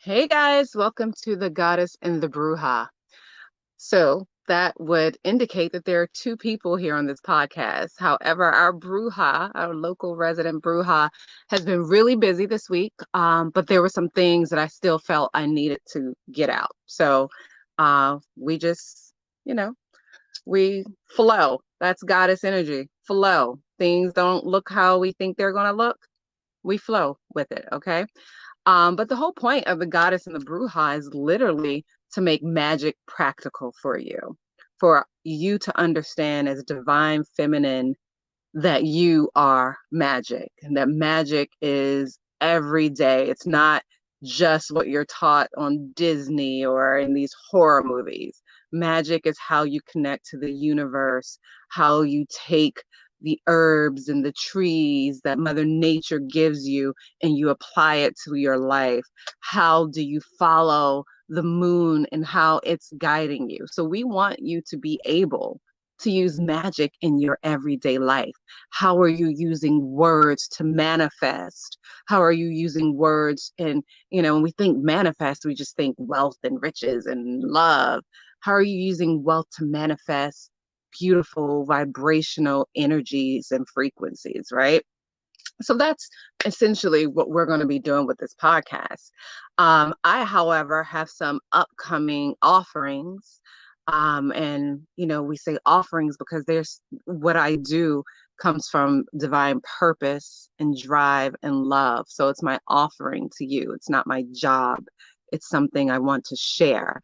Hey guys, welcome to the Goddess and the Bruja. So that would indicate that there are two people here on this podcast. However, our Bruja, our local resident Bruja, has been really busy this week, but there were some things that I still felt I needed to get out. So we just, you know, we flow. That's Goddess energy, flow. Things don't look how we think they're going to look. We flow with it, okay? But the whole point of the goddess and the Bruja is literally to make magic practical for you to understand as divine feminine that you are magic and that magic is every day. It's not just what you're taught on Disney or in these horror movies. Magic is how you connect to the universe, how you take the herbs and the trees that Mother Nature gives you and you apply it to your life. How do you follow the moon and how it's guiding you? So we want you to be able to use magic in your everyday life. How are you using words to manifest? How are you using words? And, when we think manifest, we just think wealth and riches and love. How are you using wealth to manifest beautiful vibrational energies and frequencies, right? So that's essentially what we're going to be doing with this podcast. I, however, have some upcoming offerings. And, we say offerings because there's what I do comes from divine purpose and drive and love. So it's my offering to you. It's not my job. It's something I want to share.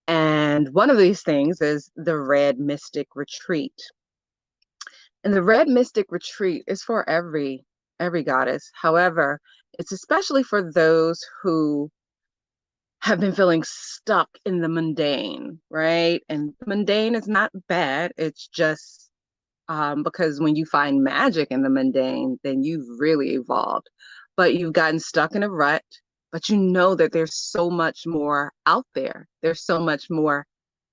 And one of these things is the Red Mystic Retreat. And the Red Mystic Retreat is for every goddess. However, it's especially for those who have been feeling stuck in the mundane, right? And mundane is not bad. It's just because when you find magic in the mundane, then you've really evolved. But you've gotten stuck in a rut, but you know that there's so much more out there. There's so much more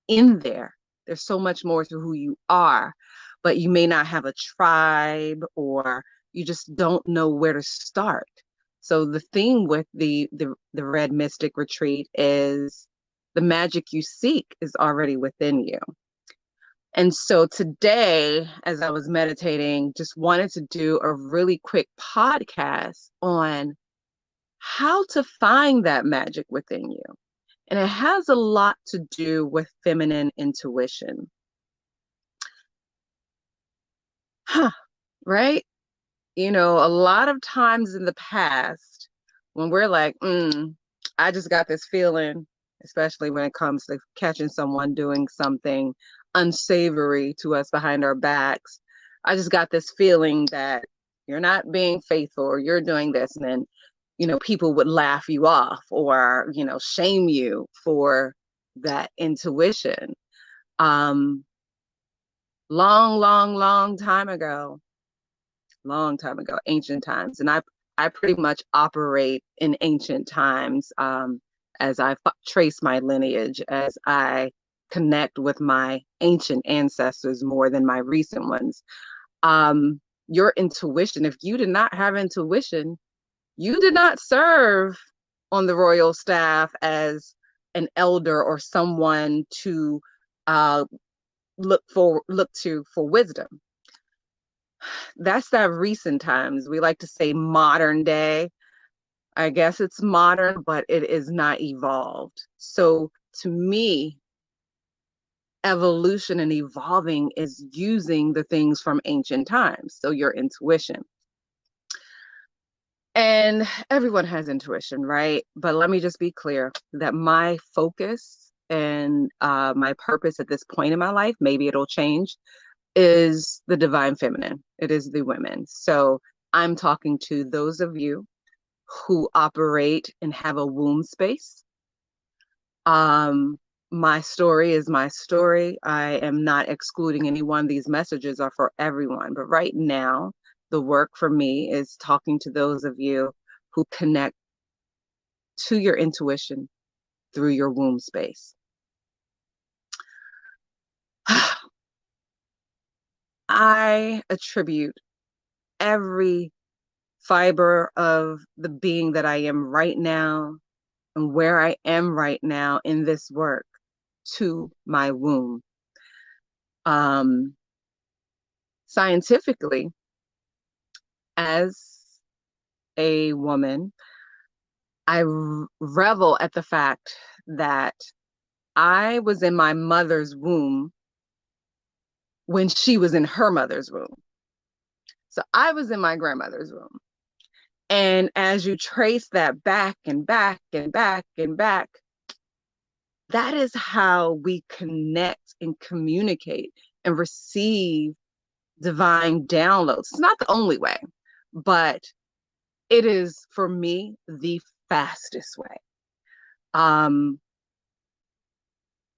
in there. There's so much more to who you are, but you may not have a tribe or you just don't know where to start. So the thing with the Red Mystic Retreat is the magic you seek is already within you. And so today, as I was meditating, just wanted to do a really quick podcast on how to find that magic within you. And it has a lot to do with feminine intuition. Huh, right? A lot of times in the past, when we're like, I just got this feeling, especially when it comes to catching someone doing something unsavory to us behind our backs. I just got this feeling that you're not being faithful or you're doing this. And then, people would laugh you off or, shame you for that intuition. Um, long time ago, ancient times. And I pretty much operate in ancient times as I trace my lineage, as I connect with my ancient ancestors more than my recent ones. Your intuition, if you did not have intuition, you did not serve on the royal staff as an elder or someone to uh, look to for wisdom. That's that recent times. We like to say modern day. I guess it's modern, but it is not evolved. So to me, evolution and evolving is using the things from ancient times. So your intuition. And everyone has intuition, right? But let me just be clear that my focus and my purpose at this point in my life, maybe it'll change, is the divine feminine. It is the women. So I'm talking to those of you who operate and have a womb space. My story is my story. I am not excluding anyone. These messages are for everyone. But right now, the work for me is talking to those of you who connect to your intuition through your womb space. I attribute every fiber of the being that I am right now and where I am right now in this work to my womb. Scientifically, as a woman, I revel at the fact that I was in my mother's womb when she was in her mother's womb. So I was in my grandmother's womb. And as you trace that back and back and back and back, that is how we connect and communicate and receive divine downloads. It's not the only way, but it is, for me, the fastest way. And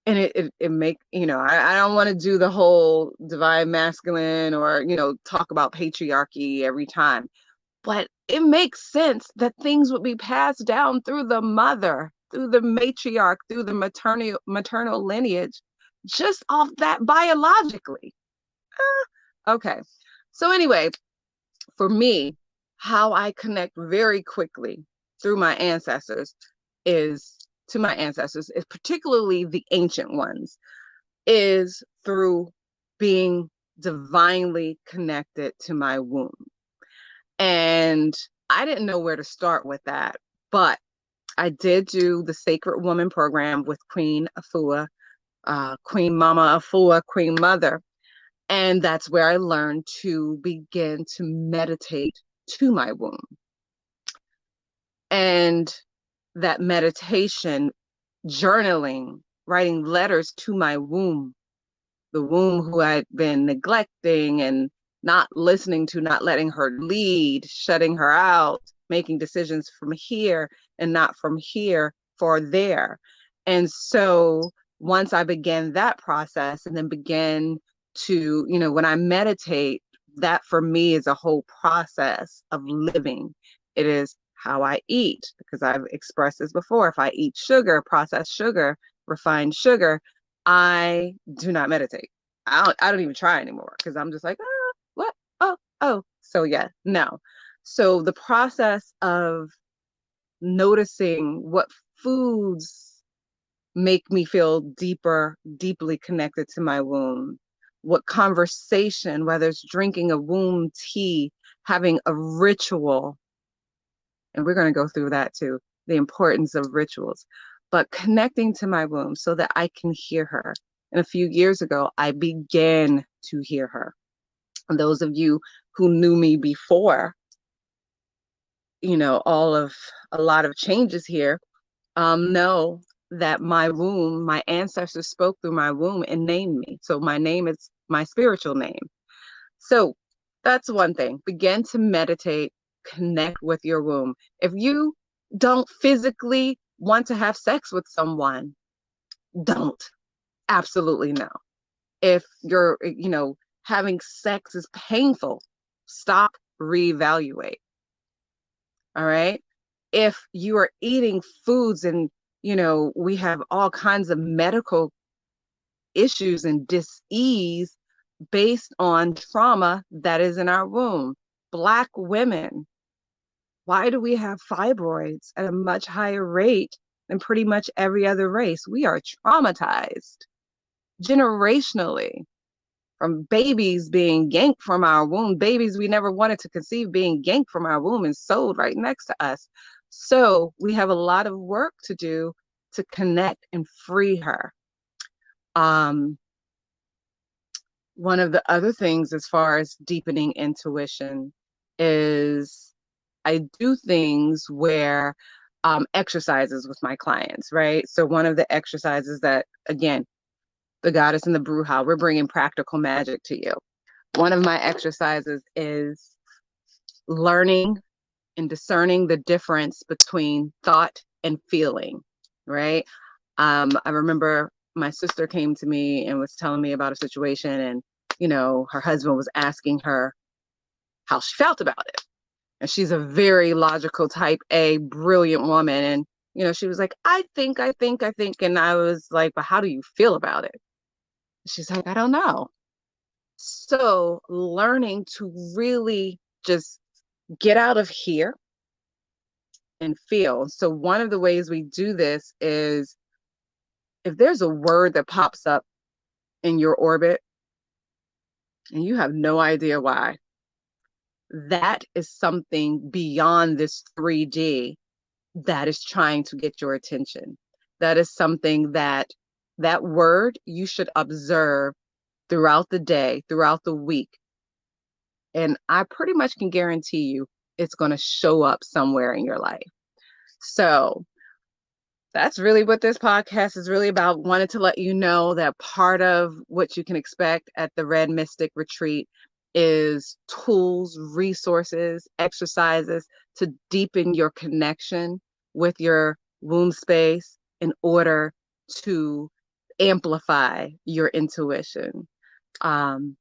it make, I don't want to do the whole divine masculine or, talk about patriarchy every time, but it makes sense that things would be passed down through the mother, through the matriarch, through the maternal lineage, just off that biologically. Okay. So anyway, for me, how I connect very quickly through my ancestors is to my ancestors, is particularly the ancient ones, is through being divinely connected to my womb. And I didn't know where to start with that, but I did do the Sacred Woman program with Queen Afua, Queen Mama Afua, Queen Mother. And that's where I learned to begin to meditate to my womb. And that meditation, journaling, writing letters to my womb, the womb who I'd been neglecting and not listening to, not letting her lead, shutting her out, making decisions from here and not from here for there. And so once I began that process and then began to, when I meditate, that for me is a whole process of living. It is how I eat, because I've expressed this before. If I eat sugar, processed sugar, refined sugar, I do not meditate. I don't even try anymore, because I'm just like, what? Oh. So yeah, no. So the process of noticing what foods make me feel deeply connected to my womb, what conversation, whether it's drinking a womb tea, having a ritual, and we're going to go through that too, the importance of rituals, but connecting to my womb so that I can hear her. And a few years ago, I began to hear her. And those of you who knew me before, a lot of changes here, know that my womb, my ancestors spoke through my womb and named me. So my name is my spiritual name. So that's one thing. Begin to meditate, connect with your womb. If you don't physically want to have sex with someone, don't. Absolutely no. If you're, having sex is painful, stop, reevaluate. All right. If you are eating foods and, we have all kinds of medical issues and dis-ease based on trauma that is in our womb. Black women, why do we have fibroids at a much higher rate than pretty much every other race? We are traumatized generationally from babies being yanked from our womb, babies we never wanted to conceive being yanked from our womb and sold right next to us. So we have a lot of work to do to connect and free her. One of the other things as far as deepening intuition is I do things where exercises with my clients, right? So one of the exercises that, again, the goddess and the Bruja, we're bringing practical magic to you. One of my exercises is learning and discerning the difference between thought and feeling, right? I remember my sister came to me and was telling me about a situation, and, her husband was asking her how she felt about it. And she's a very logical type A, brilliant woman. And, she was like, I think. And I was like, but how do you feel about it? She's like, I don't know. So learning to really just get out of here and feel. So one of the ways we do this is if there's a word that pops up in your orbit and you have no idea why, that is something beyond this 3D that is trying to get your attention. That is something that word you should observe throughout the day, throughout the week. And I pretty much can guarantee you it's going to show up somewhere in your life. So that's really what this podcast is really about. Wanted to let you know that part of what you can expect at the Red Mystic Retreat is tools, resources, exercises to deepen your connection with your womb space in order to amplify your intuition. Um,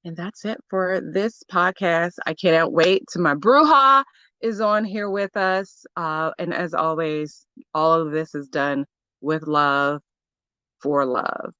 and that's it for this podcast. I cannot wait till my Bruja is on here with us. And as always, all of this is done with love for love.